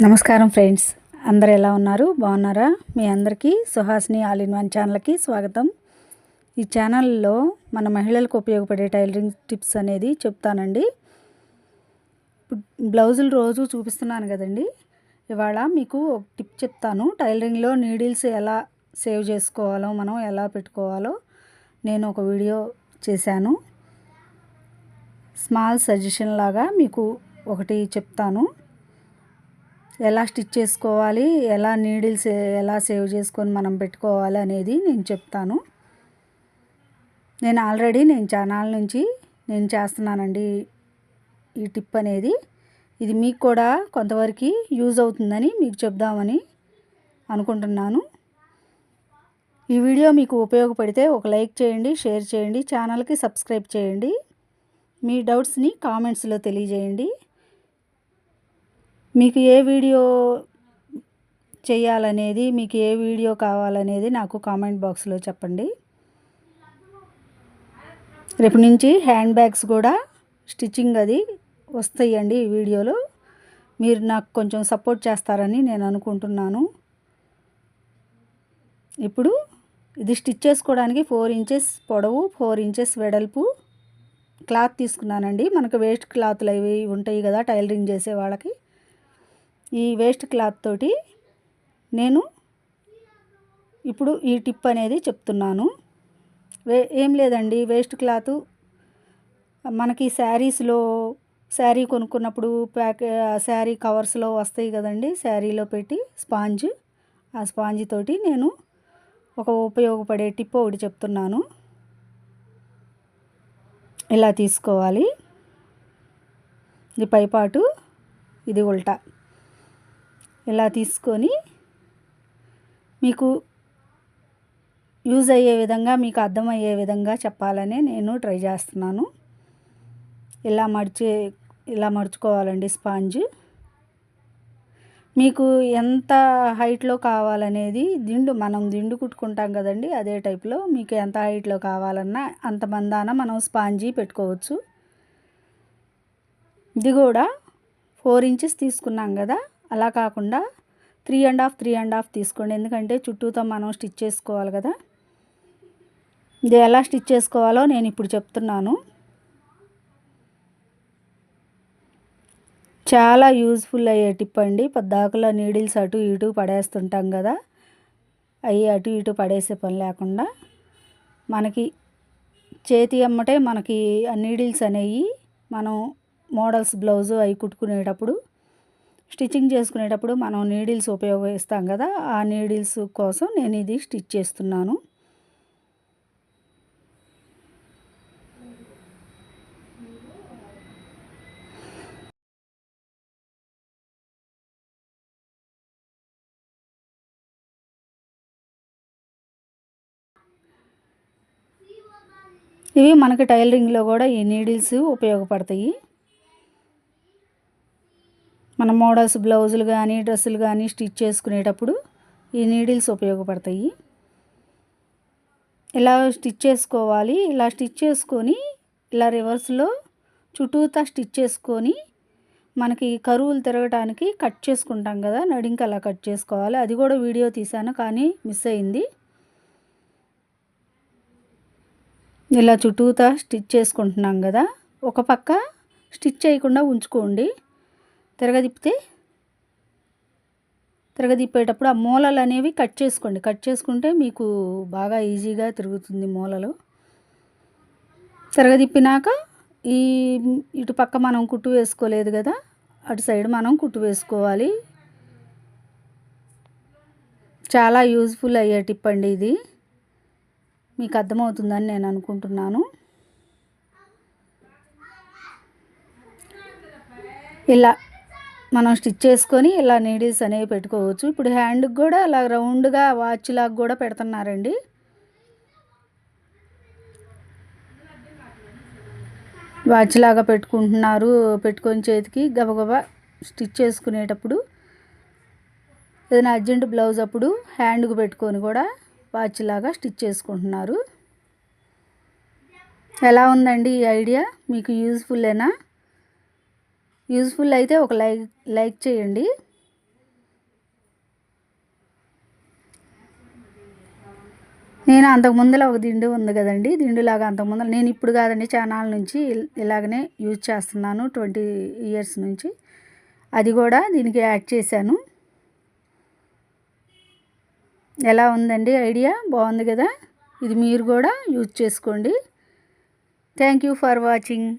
నమస్కారం ఫ్రెండ్స్, అందరు ఎలా ఉన్నారు? బాగున్నారా? మీ అందరికీ సుహాసిని ఆల్ ఇన్ వన్ ఛానల్కి స్వాగతం. ఈ ఛానల్లో మన మహిళలకు ఉపయోగపడే టైలరింగ్ టిప్స్ అనేది చెప్తానండి. బ్లౌజులు రోజు చూపిస్తున్నాను కదండి. ఇవాళ మీకు ఒక టిప్ చెప్తాను. టైలరింగ్లో నీడిల్స్ ఎలా సేవ్ చేసుకోవాలో, మనం ఎలా పెట్టుకోవాలో నేను ఒక వీడియో చేశాను. స్మాల్ సజెషన్ లాగా మీకు ఒకటి చెప్తాను. ఎలా స్టిచ్ చేసుకోవాలి, ఎలా నీడిల్స్ ఎలా సేవ్ చేసుకొని మనం పెట్టుకోవాలి అనేది నేను చెప్తాను. నేను ఆల్రెడీ ఛానల్ నుంచి చేస్తున్నానండి ఈ టిప్ అనేది. ఇది మీకు కూడా కొంతవరకు యూజ్ అవుతుందని మీకు చెప్దామని అనుకుంటున్నాను. ఈ వీడియో మీకు ఉపయోగపడితే ఒక లైక్ చేయండి, షేర్ చేయండి, ఛానల్కి సబ్స్క్రైబ్ చేయండి. మీ డౌట్స్ని కామెంట్స్లో తెలియజేయండి. మీకు ఏ వీడియో చేయాలనేది, మీకు ఏ వీడియో కావాలనేది నాకు కామెంట్ బాక్స్లో చెప్పండి. రేపు నుంచి హ్యాండ్ బ్యాగ్స్ కూడా స్టిచ్చింగ్ అది వస్తాయండి ఈ వీడియోలో. మీరు నాకు కొంచెం సపోర్ట్ చేస్తారని నేను అనుకుంటున్నాను. ఇప్పుడు ఇది స్టిచ్ చేసుకోవడానికి 4 ఇంచెస్ పొడవు, 4 ఇంచెస్ వెడల్పు క్లాత్ తీసుకున్నానండి. మనకు వేస్ట్ క్లాత్లు అవి ఉంటాయి కదా టైలరింగ్ చేసే వాళ్ళకి. ఈ వేస్ట్ క్లాత్ తోటి నేను ఇప్పుడు ఈ టిప్ అనేది చెప్తున్నాను. ఏం లేదండి, వేస్ట్ క్లాత్ మనకి శారీస్లో శారీ కొనుక్కున్నప్పుడు శారీ కవర్స్లో వస్తాయి కదండి, శారీలో పెట్టి స్పాంజ్, ఆ స్పాంజ్ తోటి నేను ఒక ఉపయోగపడే టిప్ ఒకటి చెప్తున్నాను. ఇలా తీసుకోవాలి. ఇది పైపాటు, ఇది ఉల్టా. ఇలా తీసుకొని మీకు యూజ్ అయ్యే విధంగా, మీకు అర్థమయ్యే విధంగా చెప్పాలని నేను ట్రై చేస్తున్నాను. ఇలా మడుచుకోవాలండి స్పాంజ్. మీకు ఎంత హైట్లో కావాలనేది మనం దిండు కుట్టుకుంటాం కదండి, అదే టైప్లో మీకు ఎంత హైట్లో కావాలన్నా అంత మందాన మనం స్పాంజీ పెట్టుకోవచ్చు. ఇది కూడా 4 ఇంచెస్ తీసుకున్నాం కదా, అలా కాకుండా 3.5 తీసుకోండి. ఎందుకంటే చుట్టూతో మనం స్టిచ్ చేసుకోవాలి కదా. ఇది ఎలా స్టిచ్ చేసుకోవాలో నేను ఇప్పుడు చెప్తున్నాను. చాలా యూజ్ఫుల్ అయ్యే టిప్ అండి. పద్దాకుల నీడిల్స్ అటు ఇటు పడేస్తుంటాం కదా, అవి అటు ఇటు పడేసే పని లేకుండా మనకి చేతి అమ్మటే మనకి ఆ నీడిల్స్ అనేవి మనం మోడల్స్ బ్లౌజు అవి కుట్టుకునేటప్పుడు, స్టిచ్చింగ్ చేసుకునేటప్పుడు మనం నీడిల్స్ ఉపయోగిస్తాం కదా, ఆ నీడిల్స్ కోసం నేను ఇది స్టిచ్ చేస్తున్నాను. ఇవి మనకి టైలరింగ్లో కూడా ఈ నీడిల్స్ ఉపయోగపడతాయి. మన మోడల్స్ బ్లౌజులు కానీ డ్రెస్సులు కానీ స్టిచ్ చేసుకునేటప్పుడు ఈ నీడిల్స్ ఉపయోగపడతాయి. ఇలా స్టిచ్ చేసుకోవాలి. ఇలా స్టిచ్ చేసుకొని ఇలా రివర్స్లో చుట్టూతా స్టిచ్ చేసుకొని మనకి కరువులు తిరగటానికి కట్ చేసుకుంటాం కదా, నడింక అలా కట్ చేసుకోవాలి. అది కూడా వీడియో తీశాను కానీ మిస్ అయింది. ఇలా చుట్టూతా స్టిచ్ చేసుకుంటున్నాం కదా, ఒక పక్క స్టిచ్ చేయకుండా ఉంచుకోండి. తిరగదిప్పేటప్పుడు ఆ మూలలు అనేవి కట్ చేసుకోండి. కట్ చేసుకుంటే మీకు బాగా ఈజీగా తిరుగుతుంది మూలలు. తిరగదిప్పినాక ఇటు పక్క మనం కుట్టు వేసుకోలేదు కదా, అటు సైడ్ మనం కుట్టు వేసుకోవాలి. చాలా యూజ్ఫుల్ అయ్యే టిప్ అండి ఇది. మీకు అర్థమవుతుందని నేను అనుకుంటున్నాను. ఇలా మనం స్టిచ్ చేసుకొని ఇలా నీడిల్స్ అనేవి పెట్టుకోవచ్చు. ఇప్పుడు హ్యాండ్కి కూడా అలా రౌండ్గా వాచ్ లాగా కూడా పెడుతున్నారండి. వాచ్ లాగా పెట్టుకుంటున్నారు. పెట్టుకొని చేతికి గబగబా స్టిచ్ చేసుకునేటప్పుడు ఏదైనా అర్జెంట్ బ్లౌజ్ అప్పుడు హ్యాండ్కి పెట్టుకొని కూడా వాచ్ లాగా స్టిచ్ చేసుకుంటున్నారు. ఎలా ఉందండి ఈ ఐడియా? మీకు యూజ్ఫుల్లేనా? యూజ్ఫుల్ అయితే ఒక లైక్ చేయండి. నేను అంతకుముందులో ఒక దిండు ఉంది కదండి, దిండులాగా అంతకుముందు నేను ఇప్పుడు కాదండి ఛానల్ నుంచి ఇలాగనే యూజ్ చేస్తున్నాను 20 ఇయర్స్ నుంచి. అది కూడా దీనికి యాడ్ చేశాను. ఎలా ఉందండి ఐడియా? బాగుంది కదా. ఇది మీరు కూడా యూజ్ చేసుకోండి. Thank you for watching.